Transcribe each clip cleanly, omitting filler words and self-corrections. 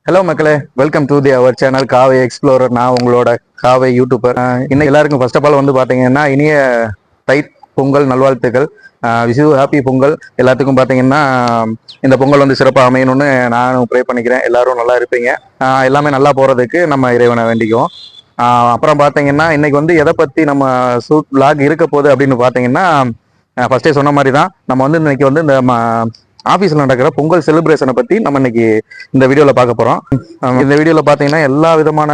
Hello மக்களே, welcome to our channel காவை explorer. நான் உங்களோட காவை யூடியூபர். இன்னைக்கு எல்லாருக்கும் ஃபர்ஸ்ட் ஆஃப் ஆல் வந்து பார்த்தீங்கன்னா இனிய தை பொங்கல் நல்வாழ்த்துக்கள். விஷு ஹாப்பி பொங்கல். எல்லாத்துக்கும் பார்த்தீங்கன்னா இந்த பொங்கல் வந்து சிறப்பாக அமையணும்னு நானும் ப்ரே பண்ணிக்கிறேன். எல்லாரும் நல்லா இருப்பீங்க. எல்லாமே நல்லா போகிறதுக்கு நம்ம இறைவனை வேண்டிக்குவோம். அப்புறம் பார்த்தீங்கன்னா இன்னைக்கு வந்து எதை பற்றி நம்ம வ்ளாக் இருக்க போகுது அப்படின்னு பார்த்தீங்கன்னா, ஃபர்ஸ்டே சொன்ன மாதிரி தான் நம்ம வந்து இன்னைக்கு வந்து இந்த ஆஃபீஸில் நடக்கிற பொங்கல் செலிப்ரேஷனை பற்றி நம்ம இன்னைக்கு இந்த வீடியோவில் பார்க்க போகிறோம். இந்த வீடியோவில் பார்த்தீங்கன்னா எல்லா விதமான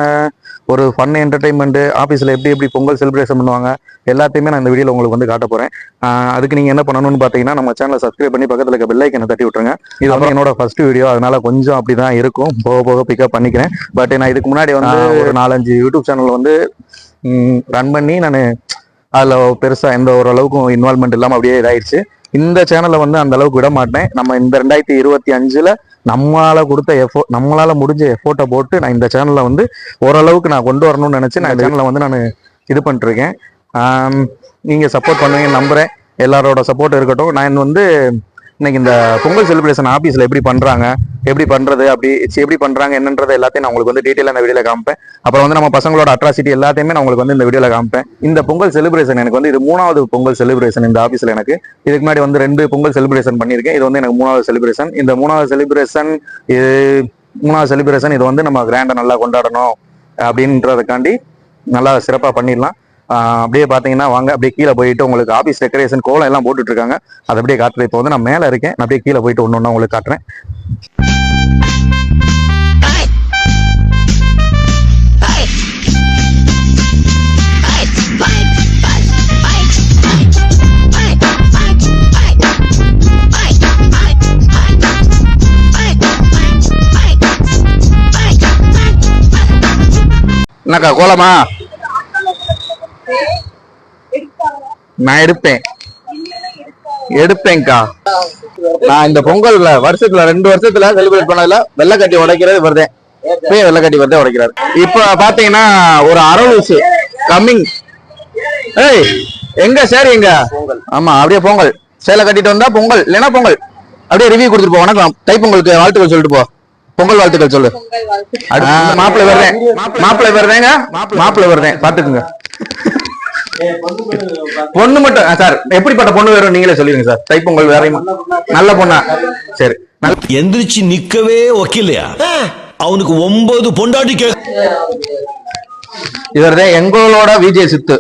ஒரு ஃபன் என்டர்டைன்மெண்ட் ஆஃபீஸில் எப்படி எப்படி பொங்கல் செலிப்ரேஷன் பண்ணுவாங்க எல்லாத்தையுமே நான் இந்த வீடியோவில் உங்களுக்கு வந்து காட்ட போகிறேன். அதுக்கு நீங்கள் என்ன பண்ணணும்னு பார்த்தீங்கன்னா நம்ம சேனலை சப்ஸ்கிரைப் பண்ணி பக்கத்தில் இருக்க பெல் ஐக்கனை தட்டி விட்டுருங்க. இது அப்புறம் என்னோட ஃபர்ஸ்ட் வீடியோ, அதனால கொஞ்சம் அப்படி தான் இருக்கும், போக போக பிக்கப் பண்ணிக்கிறேன். பட் நான் இதுக்கு முன்னாடி வந்து ஒரு 4-5 யூடியூப் சேனல் வந்து ரன் பண்ணி நான் அதில் பெருசாக எந்த ஓரளவுக்கும் இன்வால்மெண்ட் இல்லாமல் அப்படியே இதாயிடுச்சு. இந்த சேனலை வந்து அந்த அளவுக்கு விட மாட்டேன். நம்ம இந்த 2025 நம்மளால கொடுத்த நம்மளால முடிஞ்ச எஃபோர்ட்டை போட்டு நான் இந்த சேனலை வந்து ஓரளவுக்கு நான் கொண்டு வரணும்னு நினைச்சு நான் இந்த சேனலை வந்து நான் இது பண்ணிருக்கேன். நீங்க சப்போர்ட் பண்ணுவீங்கன்னு நம்புறேன். எல்லாரோட சப்போர்ட் இருக்கட்டும். நான் வந்து இன்னைக்கு இந்த பொங்கல் செலிப்ரேஷன் ஆஃபீஸில் எப்படி பண்ணுறாங்க, எப்படி பண்ணுறது, எப்படி பண்ணுறாங்க என்னன்றது எல்லாத்தையும் நான் உங்களுக்கு வந்து டீட்டெயிலாக இந்த வீடியோவில் காமிப்பேன். அப்புறம் வந்து நம்ம பசங்களோட அட்ராசிட்டி எல்லாத்தையுமே நான் உங்களுக்கு வந்து இந்த வீடியோவில் காமிப்பேன். இந்த பொங்கல் செலிப்ரேஷன் எனக்கு வந்து இது 3வது பொங்கல் செலிப்ரேஷன் இந்த ஆஃபீஸில். எனக்கு இதுக்கு முன்னாடி வந்து 2 பொங்கல் செலிப்ரேஷன் பண்ணியிருக்கேன். இது வந்து எனக்கு 3வது செலிப்ரேஷன். இந்த 3வது செலிப்ரேஷன் இது வந்து நம்ம கிராண்டாக நல்லா கொண்டாடணும் அப்படின்றதுக்காண்டி நல்லா சிறப்பாக பண்ணிடலாம். அப்படியே பார்த்தீங்கன்னா வாங்க அப்படியே கீழே போயிட்டு உங்களுக்கு ஆஃபீஸ் டெக்கரேஷன் கோலம் எல்லாம் போட்டுட்டு இருக்காங்க, அதை அப்படியே காட்டுறேன். இப்போ வந்து நான் மேலே இருக்கேன், நான் அப்படியே கீழே போயிட்டு ஒன்று உங்களுக்கு காட்டுறேன். என்னக்கா கோலமா? நான் எடுப்பேன்க்கா. நான் இந்த பொங்கல் வருஷத்துல 2 வருஷத்துல செலிப்ரேட் பண்ணதுல வெள்ளக்கட்டி உடைக்கிறது வருதேன். வெள்ளக்கட்டி வருதே உடைக்கிறாரு. இப்ப பாத்தீங்கன்னா ஒரு அரவுஸ் கம்மிங். ஏய் எங்க சார் எங்க? ஆமா அப்படியே பொங்கல் சேலை கட்டிட்டு வந்தா பொங்கல், இல்லைன்னா பொங்கல். அப்படியே ரிவ்யூ கொடுத்துட்டு போ. வணக்கம், தைப்பொங்கலுக்கு வாழ்த்துக்கள் சொல்லிட்டு போ. பொங்கல் வாழ்த்துக்கள் சொல்லு. மாப்பிள்ளை வருதேங்க பாத்துக்குங்க. பொண்ணு மட்டும் சார், எப்படிப்பட்ட பொண்ணு வேணும் நீங்களே சொல்லிருங்க சார். தைப்பொங்கல் வேற நல்ல பொண்ணா? சரி, எந்திரிச்சு நிக்கவே ஒக்கில்லையா? அவனுக்கு 9 பொண்டாட்டி. இவர்தான் எங்களோட விஜய் சித்து.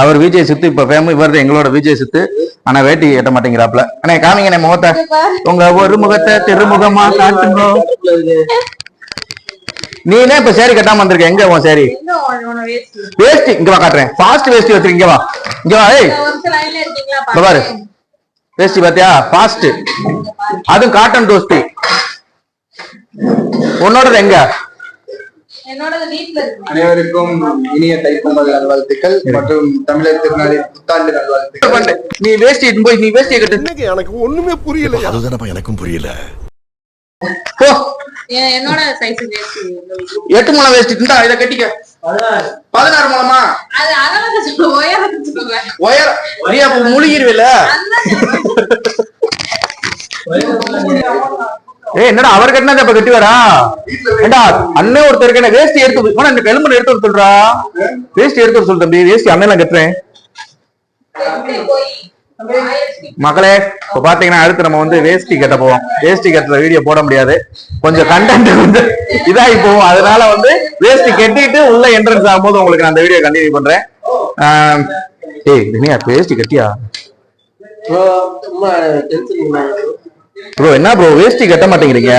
அவர் விஜய் சித்து இப்ப ஃபேமஸ். இவர்தான் எங்களோட விஜய் சித்து. ஆனா வேட்டி எட்ட மாட்டேங்கிறாப்ல. அண்ணே காமிங்க முகத்தை, உங்க ஒரு முகத்தை திருமுகமா காட்டுங்க. நீனே இப்ப சேரி கட்டாம வந்திருக்க. எங்க உன் சேரி வேஷ்டி? இங்க வா காட்டுறேன். ஃபாஸ்ட் வேஷ்டி வச்சிருக்க. இங்க வா, இங்க வா. ஏய் பாரு வேஷ்டி பாத்தியா? ஃபாஸ்ட். அதுவும் காட்டன் டோஸ்டி. உன்னோடது எங்க? அனைவருக்கும் இனிய தைப்பொங்கல் நல்வாழ்த்துக்கள் மற்றும் தமிழர் திருநாளின் புத்தாண்டு நல்வாழ்த்துக்கள். நீ வேஷ்டி போய் நீ வேஷ்டியை கட்டு. எனக்கு ஒண்ணுமே புரியல. அதுதானப்பா எனக்கும் புரியல. என்னோட சைஸ் வேஷ்டி 8 முழம் வேஷ்டி இருந்தா இத கட்டிக்க. 16 முழமா? அது அகலத்தை சொல்ல, உயரத்தை சொல்லுங்க. உயரம் நீ அப்ப முழுகிருவில. ஏய் என்னடா அவர் கட்டினது அப்ப கட்டி வரா? ஏண்டா அண்ணன் ஒருத்தர் இருக்கேன், வேஷ்டி எடுத்து போனா இந்த எலும்பு எடுத்து வர சொல்றா. வேஷ்டி எடுத்து வர சொல்லு தம்பி. வேஷ்டி அண்ணன் நான் கட்டுறேன். மகளே இப்ப பாத்தீங்கன்னா அடுத்து நம்ம வந்து வேஷ்டி கட்ட போவோம். வேஷ்டி கட்டுற வீடியோ போட முடியாது, கொஞ்சம் கண்டென்ட் வந்து இதாகி போவோம். அதனால வந்து வேஷ்டி கட்டிட்டு உள்ள என்ட்ரன்ஸ் ஆகும்போது உங்களுக்கு நான் அந்த வீடியோ கண்டினியூ பண்றேன். ஏய் தினியா வேஷ்டி கட்டியா? ப்ரோ என்ன ப்ரோ வேஷ்டி கட்ட மாட்டேங்கிறீங்க?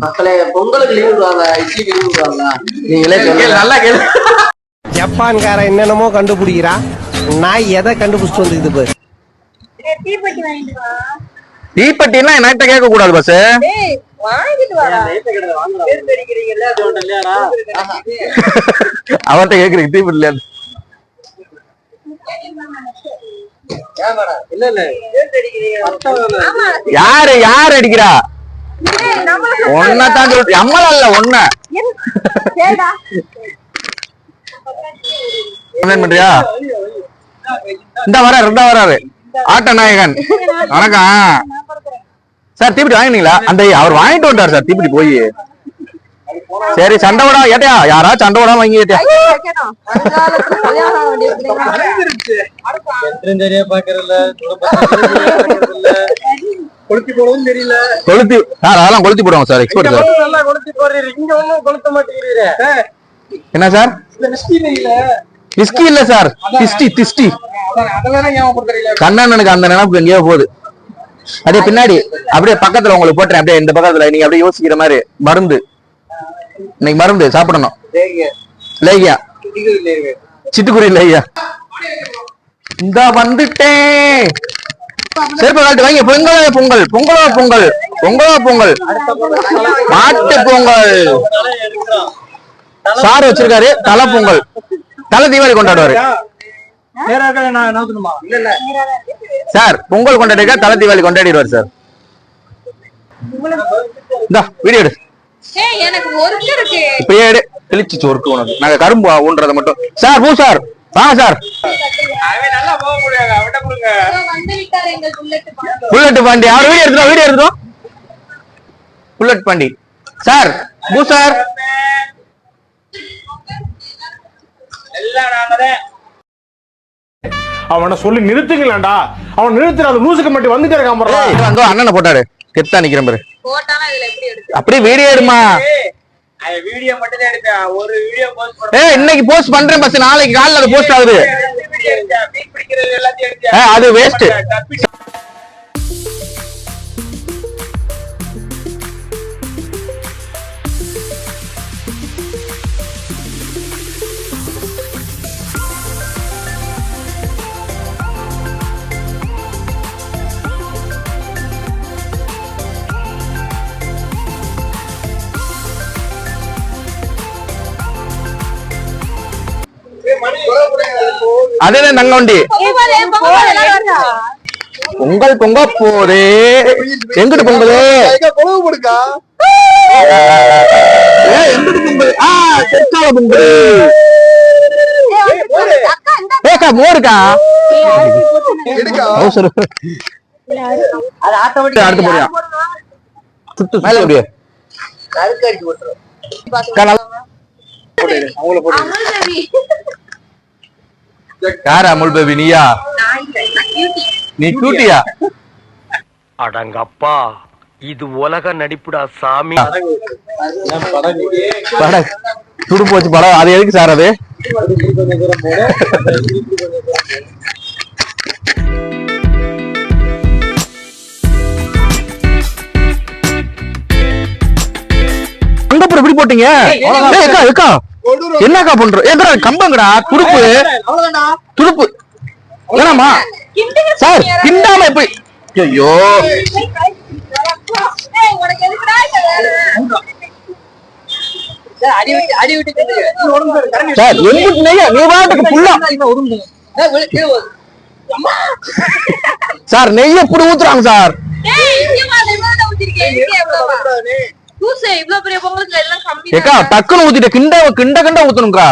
மக்களே பொங்கலுக்கு லீவ் விடுவாங்க, இட்லி லீவ் விடுவாங்க. நீங்களே நல்லா கேளு. ஜப்பான்கார என்னென்னமோ கண்டுபிடிக்கிறா, நான் எதை கண்டுபிடிச்சிட்டு வந்துக்குது பாரு. தீப்பெட்டினா என்கிட்ட கேட்க கூடாது பஸ். அவர்கிட்ட கேக்குறீங்க தீப்பெட்டி யாரு யாரு அடிக்கிறா? ஒன்னதான் சொல்லிட்டு அம்மளா இல்ல ஒன்ன பண்றியா? இந்த வராரு ஆட்ட நாயகன் வணக்கம் சார். தீப்பிடி வாங்கினீங்களா? அந்த அவர் வாங்கிட்டு வந்தார் சார் தீப்பிடி போய். சரி சண்டை விடா ஏட்டியா, யாரா சண்டை விடாம வாங்கி ஏட்டியா. கொளுத்தி போடவும் தெரியல. கொளுத்தி சார் அதெல்லாம் கொளுத்தி போடுவாங்க சார், எக்ஸ்பர்ட் சார். என்ன சார்? விஸ்கி இல்ல சார், திஷ்டி. கண்ணனுக்கு அந்த நினைப்பு எங்கேயோ போகுது. அப்படியே பின்னாடி அப்படியே பக்கத்துல உங்களுக்கு போட்டுறேன், அப்படியே இந்த பக்கத்துல நீங்க அப்படியே யோசிக்கிற மாதிரி மருந்து. இன்னைக்கு மருந்து சாப்பிடணும். லேகியா சிட்டுக்குருவி லேகியா. இந்த வந்துட்டேன். செருப்பு காட்டு வாங்க. பொங்கலோ பொங்கல் மாட்டு பொங்கல். சாரு வச்சிருக்காரு. தலை பொங்கல், தலை தீபாவளி கொண்டாடுவாரு சார். பொங்கல் கொண்டாடிக்கா தலை தீபாவளி கொண்டாடிடுவார் சார். இந்தா வீடியோ எடு. எனக்கு ஒர்க் இருக்கு. இப்பயே எடு. தெளிச்சு ஒர்க்கு உனக்கு. நாங்க கரும்பு ஊன்றத மட்டும் சார். பூ சார் வாங்க சார். புல்லட் பாண்டி அவர் வீடியோ எடுத்துரும். Bullet Pandi sir. பூ சார். அவனை சொல்லி நிறுத்துங்களேன்டா. அவன் நிறுத்துறாத லூசுக்கு மட்டும் வந்துட்டே இருக்கான் பாரு. அண்ணனை போட்டாரு. கெத்தா நிக்கிறேன் பாரு. அப்படியே வீடியோ எடுமா. வீடியோ மட்டும் தான் எடுப்பேன். ஒரு வீடியோ போஸ்ட் பண்ண. இன்னைக்கு போஸ்ட் பண்றேன் பஸ். நாளைக்கு காலைல அது போஸ்ட் ஆகுது. அது வேஸ்ட். அதேதான் தங்கவண்டி. பொங்கல் பொங்க போதே. எங்கிட்டு பொங்கல்? கொழுவு கொடுக்கா. எங்கிட்டு பொங்கல்? செக்கால பொங்கல். ஏக்கா மோருக்கா அடுத்து போறியா? சுத்து மேல அப்படியே யாரா அமுல் பேபி? நீயா? நீ கியூட்டியா? அடங்கப்பா, இது உலக நடிப்புடா சாமி. படம் துடுப்பு வச்சு படம். அது எதுக்கு சார்? அது அங்க எப்படி போட்டீங்க? என்னக்கா பண்ற? கம்பங்கடா துடுப்பு துடுப்பு வேணாமா சார்? கிண்டாம எப்படி? ஐயோ சார் எங்கிட்டு நீ வாட்டுக்கு புல்லா சார் நெய்ய எப்படி ஊத்துறாங்க சார்? ஏக்கா டக்குன்னு ஊத்திட்ட. கிண்ட கண்ட ஊத்தணும்க்கா.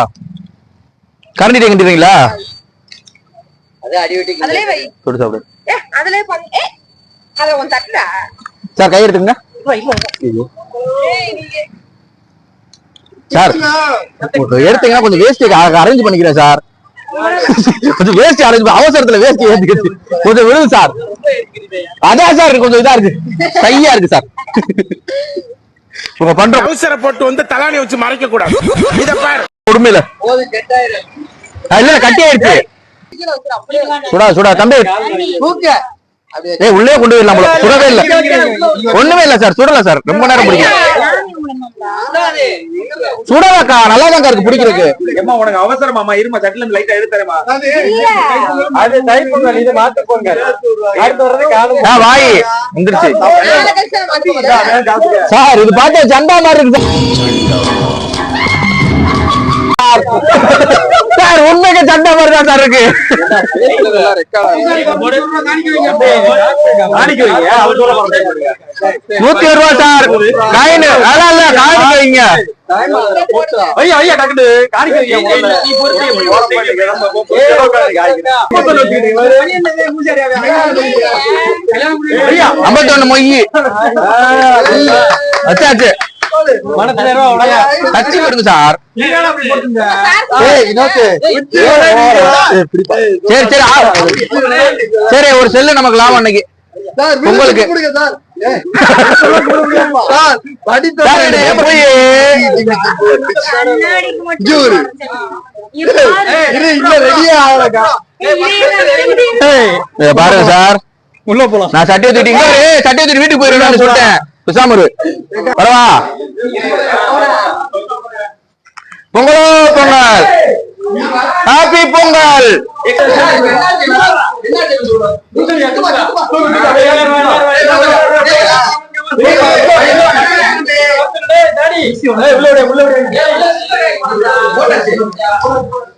கரண்டிட்டு கிண்டுறீங்களா? சார் கை எடுத்துங்க சார். எடுத்தீங்கன்னா கொஞ்சம் வேஸ்ட் அரேஞ்ச் பண்ணிக்கிறேன் சார். கொஞ்சம் வேஸ்ட் அரேஞ்ச் அவசரத்துல வேஸ்ட் ஏத்திக்கிட்டு கொஞ்சம் விழுது சார். அதான் சார் கொஞ்சம் இதா இருக்கு, கையா இருக்கு சார். உங்க பண்ற அவசரப்பட்டு வந்து தலானி வச்சு மறைக்க கூடாது. இத பாரு உண்மையில இல்ல கட்டி ஆயிடுச்சு. சுடா தம்பி. உள்ளே கொண்டு போயிடலாம் போல. சுடவே இல்ல, ஒண்ணுமே இல்ல சார். சுடல சார், ரொம்ப நேரம் பிடிக்கும். சுடலக்கா நல்லா தான் இருக்கு பிடிக்கிறதுக்கு. உனக்கு அவசரமாமா? இருமா சட்டில இருந்து லைட்டா எடுத்துறேமா. அது டைப் இது மாத்து போங்க. அடுத்து வரது காலம் வாய் வந்துருச்சு சார். இது பார்த்தா சண்டா மாதிரி இருக்கு சார். சார் உண்மைக்கு சண்டை மாதிரி தான் சார் இருக்கு. ₹100 சார் காயின். அதான் இல்ல காயின் வைங்க. ஐயா ஐயா டக்குனு காணிக்க வைங்க. 51 மொய் அச்சாச்சு. கட்சி வருது சார். சரி சரி சரி ஒரு செல்லு நமக்கு லாபம் அன்னைக்கு உங்களுக்கு. பாருங்க சார் உள்ள போலாம். நான் சட்டி ஊத்திட்டீங்களா? சட்டி ஊத்திட்டு வீட்டுக்கு போயிருவேன் சொல்லிட்டேன். பேசாம பரவா. பொங்கலோ பொங்கல், ஹாப்பி பொங்கல்.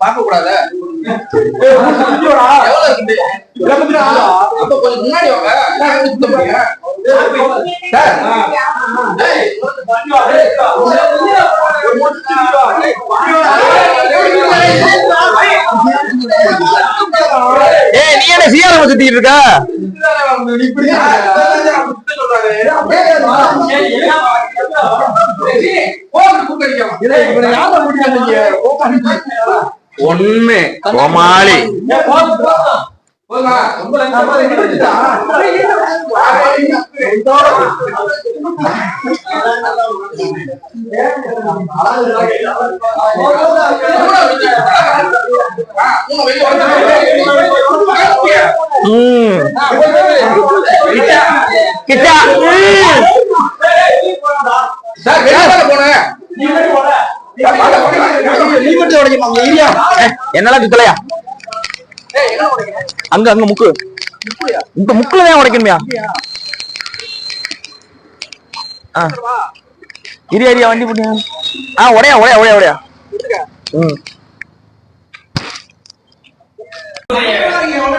பார்க்க கூடாது. முன்னாடி நீ என்ன சீயால சுத்திட்டு இருக்க? ஒண்ணு கோமாளி. என்னால சுத்தலையா? அங்க அங்க முக்கு இந்த முக்குலதான் உடைக்கணுமியா? இரியா வண்டி போட்டியா? உடையா உடையா உடையா உடையா.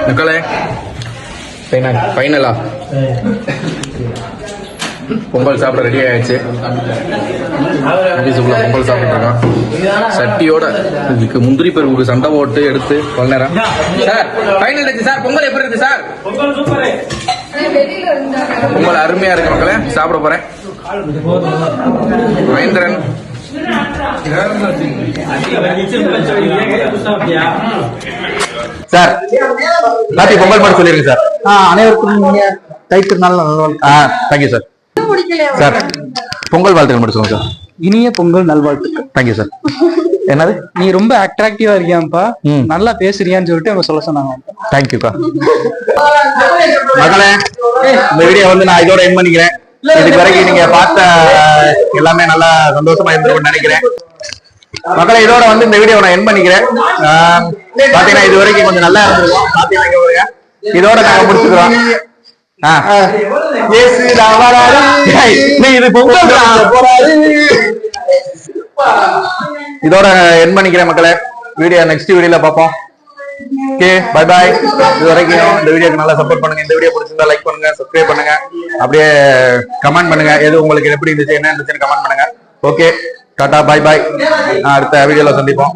மக்களே ஃபைனலா பொங்கல் சாப்பிட ரெடி ஆயிடுச்சு. பொங்கல் சாப்பிட்டு இருக்கான் சட்டியோட. இதுக்கு முந்திரி பருப்புக்கு சண்டை போட்டு எடுத்து கொஞ்ச நேரம். சார் ஃபைனல் இருக்கு சார். பொங்கல் எப்படி இருக்கு சார்? பொங்கல் அருமையா இருக்கு மக்களே. சாப்பிட போறேன். மகேந்திரன் சார் ஹாப்பி பொங்கல் மட்டும் சொல்லிருங்க சார். அனைவருக்கும் தைத்திருநாள் தேங்க்யூ சார். சார் பொங்கல் வாழ்த்துக்கள் மட்டும் சொல்லுங்க சார். இனிய பொங்கல் நல்வாழ்த்துக்கள். Thank you sir. என்னது நீ ரொம்ப அட்ராக்டிவா இருக்கியாப்பா, நல்லா பேசுறியான்னு சொல்லிட்டு அவங்க சொல்ல சொன்னாங்க. தேங்க்யூக்கா. மகளே இந்த வீடியோ வந்து நான் இதோட எண்ட் பண்ணிக்கிறேன். இதுக்கு வரைக்கும் நீங்க பார்த்த எல்லாமே நல்லா சந்தோஷமா இருந்திருக்கும்னு நினைக்கிறேன். மக்களை இதோட வந்து இந்த வீடியோ நான் எண்ட் பண்ணிக்கிறேன். பாத்தீங்கன்னா இது வரைக்கும் கொஞ்சம் நல்லா இருந்திருக்கும். பாத்தீங்கன்னா இதோட நாங்க முடிச்சுக்கிறோம். இதோட எண்ட் பண்ணிக்கிறேன் மக்களே. வீடியோ நெக்ஸ்ட் வீடியோல பார்ப்போம். Okay bye bye. இது வரைக்கும் இந்த வீடியோக்கு நல்லா சப்போர்ட் பண்ணுங்க. இந்த வீடியோ பிடிச்சிருந்தா லைக் பண்ணுங்க, சப்ஸ்கிரைப் பண்ணுங்க, அப்படியே கமெண்ட் பண்ணுங்க. எது உங்களுக்கு எப்படி இருந்துச்சு என்ன இருந்துச்சுன்னு கமெண்ட் பண்ணுங்க. ஓகே டாடா பாய் பாய். அடுத்த வீடியோல சந்திப்போம்.